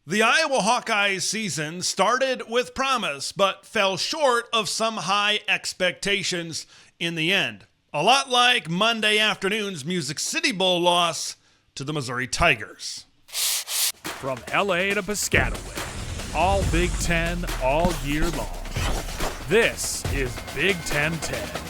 The Iowa Hawkeyes season started with promise, but fell short of some high expectations in the end. A lot like Monday afternoon's Music City Bowl loss to the Missouri Tigers. From LA to Piscataway, all Big Ten all year long. This is Big Ten 10.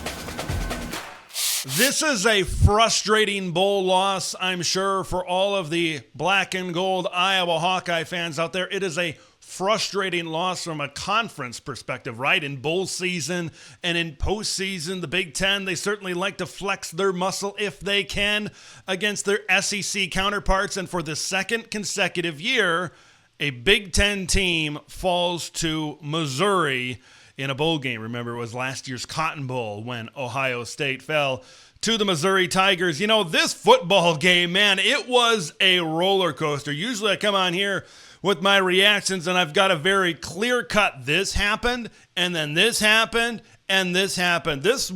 This is a frustrating bowl loss, I'm sure, for all of the black and gold Iowa Hawkeye fans out there. It is a frustrating loss from a conference perspective, right? In bowl season and in postseason, the Big Ten, they certainly like to flex their muscle if they can against their SEC counterparts. And for the second consecutive year, a Big Ten team falls to Missouri in a bowl game. Remember, it was last year's Cotton Bowl when Ohio State fell to the Missouri Tigers. You know, this football game, man, it was a roller coaster. Usually I come on here with my reactions and I've got a very clear cut. This happened, and then this happened, and this happened. This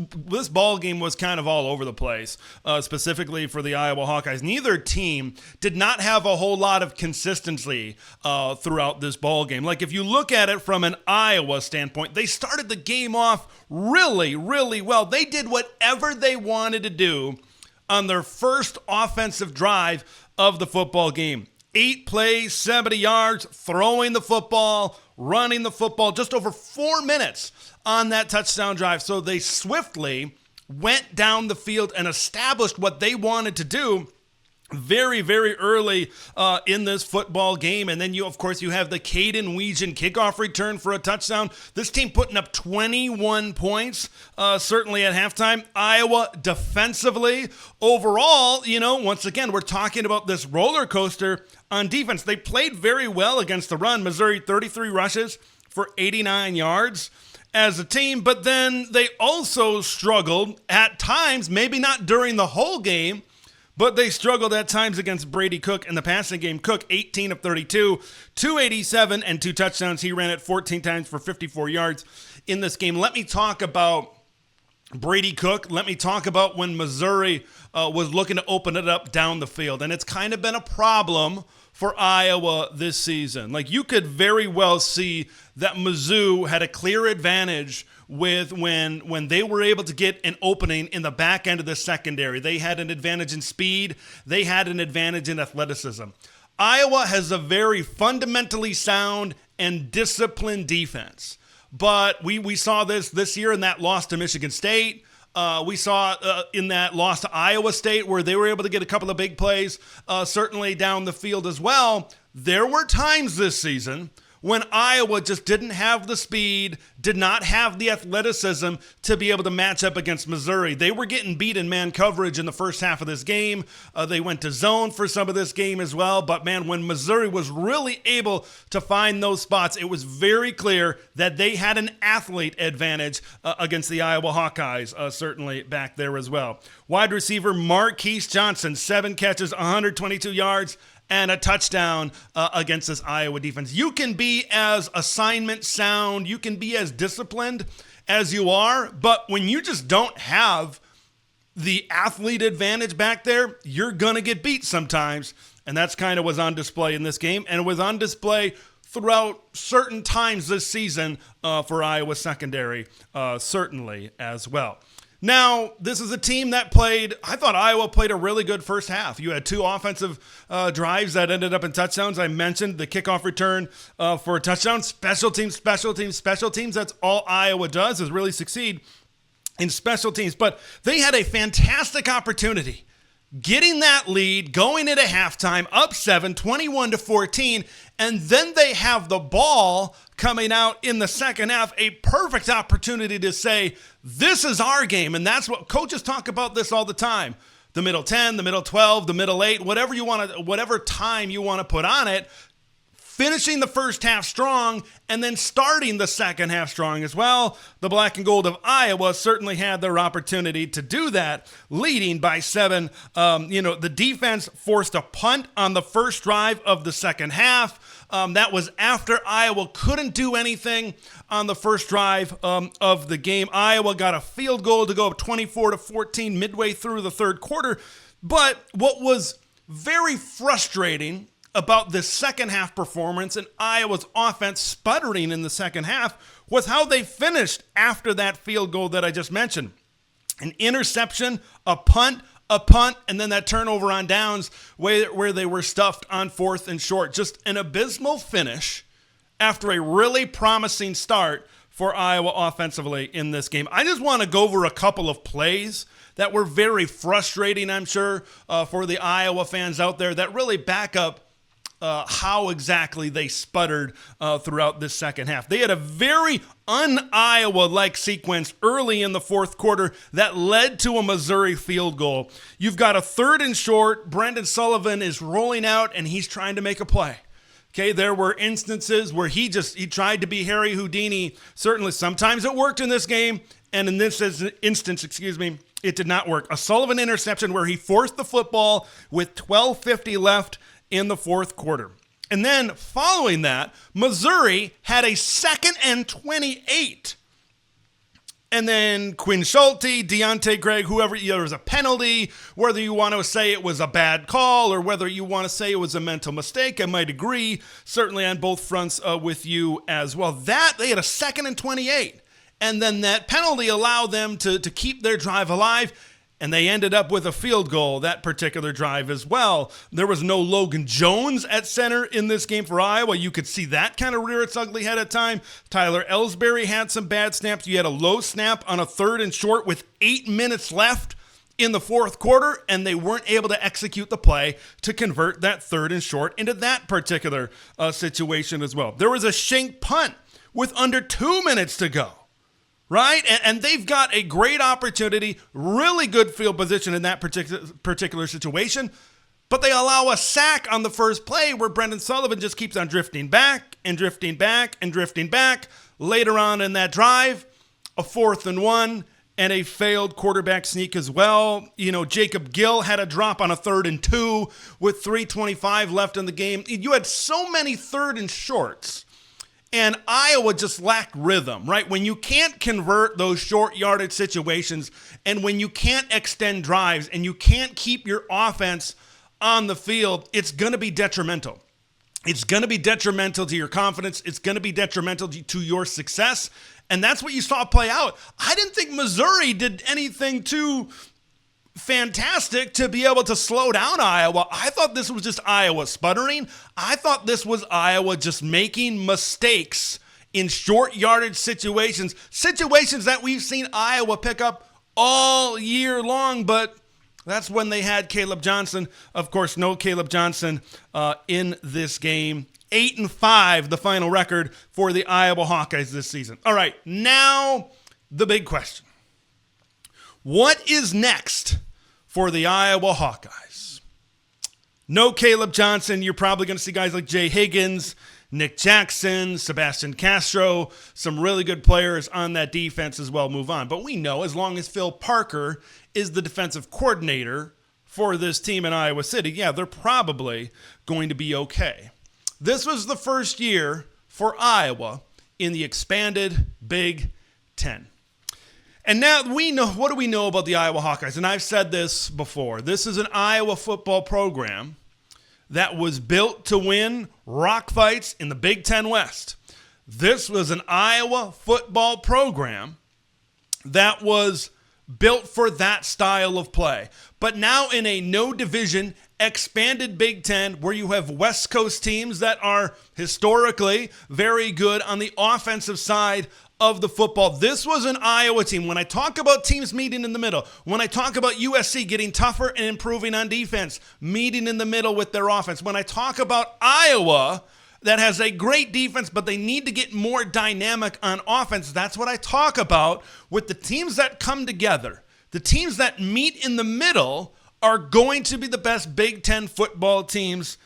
ball game was kind of all over the place, specifically for the Iowa Hawkeyes. Neither team did not have a whole lot of consistency throughout this ball game. Like, if you look at it from an Iowa standpoint, they started the game off really, really well. They did whatever they wanted to do on their first offensive drive of the football game. 8 plays, 70 yards, throwing the football, running the football, just over 4 minutes on that touchdown drive. So they swiftly went down the field and established what they wanted to do very, very early in this football game. And then you have the Caden Weegan kickoff return for a touchdown. This team putting up 21 points, certainly at halftime. Iowa defensively, overall, once again, we're talking about this roller coaster on defense. They played very well against the run. Missouri, 33 rushes for 89 yards as a team, but then they also struggled at times, maybe not during the whole game, but they struggled at times against Brady Cook in the passing game. Cook, 18 of 32, 287 and 2 touchdowns. He ran it 14 times for 54 yards in this game. Let me talk about Brady Cook. Let me talk about when Missouri was looking to open it up down the field. And it's kind of been a problem for Iowa this season. Like, you could very well see that Mizzou had a clear advantage with when they were able to get an opening in the back end of the secondary. They had an advantage in speed. They had an advantage in athleticism. Iowa has a very fundamentally sound and disciplined defense. But we saw this year in that loss to Michigan State. We saw in that loss to Iowa State where they were able to get a couple of big plays, certainly down the field as well. There were times this season when Iowa just didn't have the speed, did not have the athleticism to be able to match up against Missouri. They were getting beat in man coverage in the first half of this game. They went to zone for some of this game as well. But, man, when Missouri was really able to find those spots, it was very clear that they had an athlete advantage against the Iowa Hawkeyes, certainly back there as well. Wide receiver Marquise Johnson, 7 catches, 122 yards, and a touchdown against this Iowa defense. You can be as assignment sound, you can be as disciplined as you are, but when you just don't have the athlete advantage back there, you're going to get beat sometimes. And that's kind of was on display in this game, and it was on display throughout certain times this season for Iowa secondary, certainly as well. Now, this is a team that I thought Iowa played a really good first half. You had 2 offensive drives that ended up in touchdowns. I mentioned the kickoff return for a touchdown. Special teams. That's all Iowa does, is really succeed in special teams. But they had a fantastic opportunity getting that lead, going into halftime, up 7, 21-14, and then they have the ball coming out in the second half, a perfect opportunity to say, this is our game. And that's what coaches talk about this all the time. The middle 10, the middle 12, the middle 8, whatever time you want to put on it, finishing the first half strong and then starting the second half strong as well. The black and gold of Iowa certainly had their opportunity to do that, leading by 7. The defense forced a punt on the first drive of the second half. That was after Iowa couldn't do anything on the first drive of the game. Iowa got a field goal to go up 24-14 midway through the third quarter. But what was very frustrating about this second half performance and Iowa's offense sputtering in the second half was how they finished after that field goal that I just mentioned. An interception, a punt, and then that turnover on downs where they were stuffed on 4th and short. Just an abysmal finish after a really promising start for Iowa offensively in this game. I just want to go over a couple of plays that were very frustrating, I'm sure, for the Iowa fans out there that really back up how exactly they sputtered throughout this second half. They had a very un-Iowa-like sequence early in the fourth quarter that led to a Missouri field goal. You've got a 3rd and short. Brendan Sullivan is rolling out, and he's trying to make a play. Okay, there were instances where he tried to be Harry Houdini. Certainly, sometimes it worked in this game, and in this instance, it did not work. A Sullivan interception where he forced the football with 12:50 left in the fourth quarter. And then following that, Missouri had a 2nd and 28. And then Quinn Schulte, Deontay Gregg, whoever, there was a penalty. Whether you want to say it was a bad call or whether you want to say it was a mental mistake, I might agree, certainly on both fronts with you as well. They had a 2nd and 28. And then that penalty allowed them to keep their drive alive. And they ended up with a field goal that particular drive as well. There was no Logan Jones at center in this game for Iowa. You could see that kind of rear its ugly head at time. Tyler Ellsbury had some bad snaps. You had a low snap on a 3rd and short with 8 minutes left in the fourth quarter, and they weren't able to execute the play to convert that 3rd and short into that particular situation as well. There was a shank punt with under 2 minutes to go. Right? And they've got a great opportunity, really good field position in that particular situation, but they allow a sack on the first play where Brendan Sullivan just keeps on drifting back and drifting back and drifting back. Later on in that drive, a 4th and 1 and a failed quarterback sneak as well. You know, Jacob Gill had a drop on a 3rd and 2 with 3:25 left in the game. You had so many 3rd and shorts. And Iowa just lacked rhythm, right? When you can't convert those short yardage situations and when you can't extend drives and you can't keep your offense on the field, it's going to be detrimental. It's going to be detrimental to your confidence. It's going to be detrimental to your success. And that's what you saw play out. I didn't think Missouri did anything too fantastic to be able to slow down Iowa. I thought this was just Iowa sputtering. I thought this was Iowa just making mistakes in short yardage situations that we've seen Iowa pick up all year long, but that's when they had Caleb Johnson. Of course, no Caleb Johnson in this game. 8-5, the final record for the Iowa Hawkeyes this season. All right, now the big question. What is next for the Iowa Hawkeyes? No Caleb Johnson. You're probably going to see guys like Jay Higgins, Nick Jackson, Sebastian Castro, some really good players on that defense as well move on. But we know as long as Phil Parker is the defensive coordinator for this team in Iowa City, yeah, they're probably going to be okay. This was the first year for Iowa in the expanded Big Ten. And now we know, what do we know about the Iowa Hawkeyes? And I've said this before. This is an Iowa football program that was built to win rock fights in the Big Ten West. This was an Iowa football program that was built for that style of play. But now in a no division, expanded Big Ten where you have West Coast teams that are historically very good on the offensive side of the football. This was an Iowa team. When I talk about teams meeting in the middle, when I talk about USC getting tougher and improving on defense, meeting in the middle with their offense, when I talk about Iowa that has a great defense, but they need to get more dynamic on offense, that's what I talk about with the teams that come together. The teams that meet in the middle are going to be the best Big Ten football teams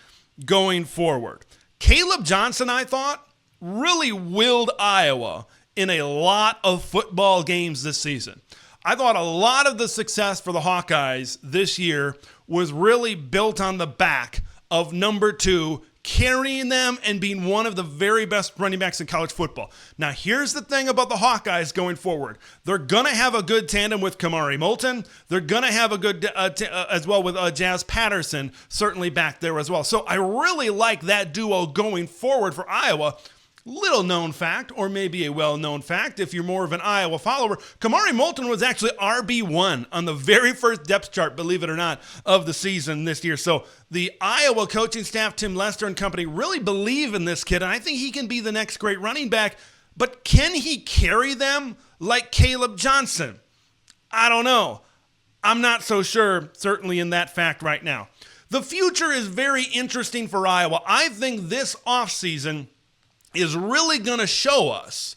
going forward. Caleb Johnson, I thought, really willed Iowa in a lot of football games this season. I thought a lot of the success for the Hawkeyes this year was really built on the back of number 2, carrying them and being one of the very best running backs in college football. Now, here's the thing about the Hawkeyes going forward. They're going to have a good tandem with Kamari Moulton. They're going to have a good as well with Jazz Patterson, certainly back there as well. So I really like that duo going forward for Iowa. Little known fact, or maybe a well-known fact, if you're more of an Iowa follower, Kamari Moulton was actually RB1 on the very first depth chart, believe it or not, of the season this year. So the Iowa coaching staff, Tim Lester and company, really believe in this kid, and I think he can be the next great running back. But can he carry them like Caleb Johnson? I don't know. I'm not so sure, certainly in that fact right now. The future is very interesting for Iowa. I think this offseason is really going to show us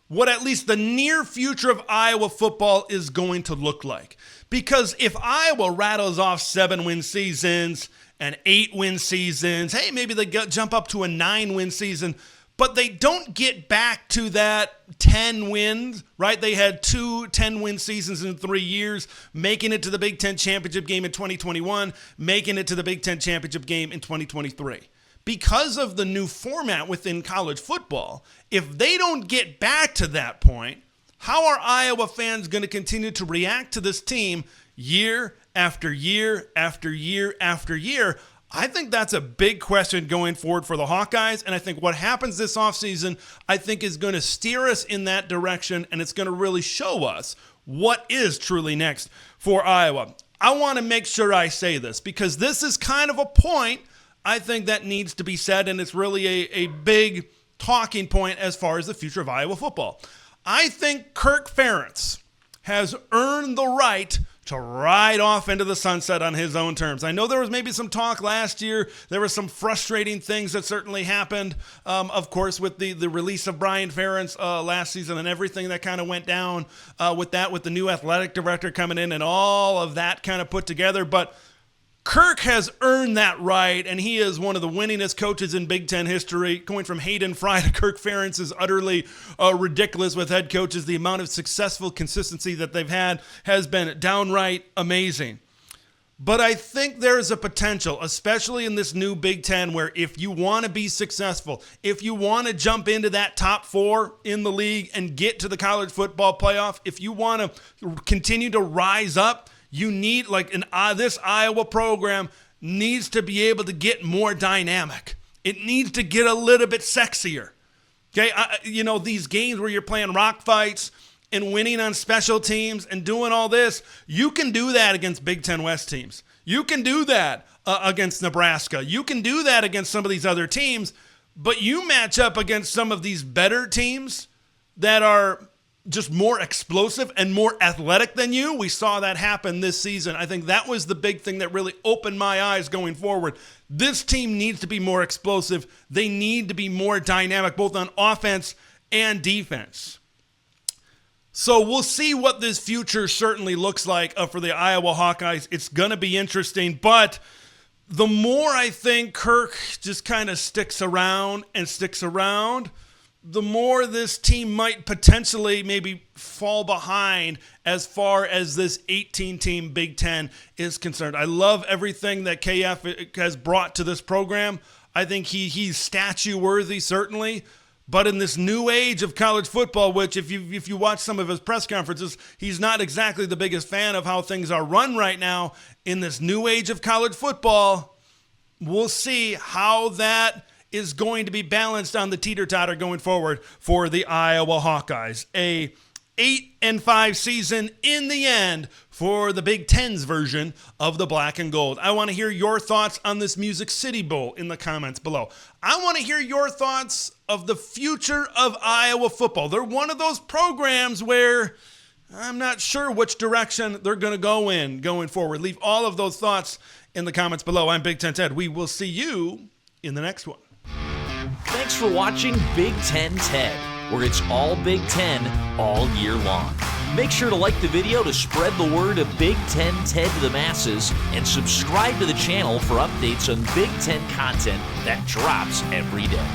what at least the near future of Iowa football is going to look like. Because if Iowa rattles off 7-win seasons and 8-win seasons, hey, maybe they jump up to a 9-win season, but they don't get back to that 10 wins, right? They had 2 10-win seasons in 3 years, making it to the Big Ten championship game in 2021, making it to the Big Ten championship game in 2023. Because of the new format within college football, if they don't get back to that point, how are Iowa fans going to continue to react to this team year after year after year after year? I think that's a big question going forward for the Hawkeyes, and I think what happens this offseason, I think is going to steer us in that direction, and it's going to really show us what is truly next for Iowa. I want to make sure I say this, because this is kind of a point I think that needs to be said, and it's really a big talking point as far as the future of Iowa football. I think Kirk Ferentz has earned the right to ride off into the sunset on his own terms. I know there was maybe some talk last year. There were some frustrating things that certainly happened, of course, with the release of Brian Ferentz last season and everything that kind of went down with the new athletic director coming in and all of that kind of put together. But Kirk has earned that right, and he is one of the winningest coaches in Big Ten history. Going from Hayden Fry to Kirk Ferentz is utterly ridiculous with head coaches. The amount of successful consistency that they've had has been downright amazing. But I think there is a potential, especially in this new Big Ten, where if you want to be successful, if you want to jump into that top 4 in the league and get to the college football playoff, if you want to continue to rise up, you need, this Iowa program needs to be able to get more dynamic. It needs to get a little bit sexier. Okay, these games where you're playing rock fights and winning on special teams and doing all this, you can do that against Big Ten West teams. You can do that against Nebraska. You can do that against some of these other teams, but you match up against some of these better teams that are just more explosive and more athletic than you. We saw that happen this season. I think that was the big thing that really opened my eyes going forward. This team needs to be more explosive. They need to be more dynamic, both on offense and defense. So we'll see what this future certainly looks like for the Iowa Hawkeyes. It's going to be interesting, but the more I think Kirk just kind of sticks around, the more this team might potentially maybe fall behind as far as this 18-team Big Ten is concerned. I love everything that KF has brought to this program. I think he's statue-worthy, certainly. But in this new age of college football, which if you watch some of his press conferences, he's not exactly the biggest fan of how things are run right now. In this new age of college football, we'll see how that is going to be balanced on the teeter-totter going forward for the Iowa Hawkeyes. A 8-5 season in the end for the Big Ten's version of the black and gold. I want to hear your thoughts on this Music City Bowl in the comments below. I want to hear your thoughts of the future of Iowa football. They're one of those programs where I'm not sure which direction they're going to go in going forward. Leave all of those thoughts in the comments below. I'm Big Ten Ted. We will see you in the next one. Thanks for watching Big Ten Ted, where it's all Big Ten all year long. Make sure to like the video to spread the word of Big Ten Ted to the masses, and subscribe to the channel for updates on Big Ten content that drops every day.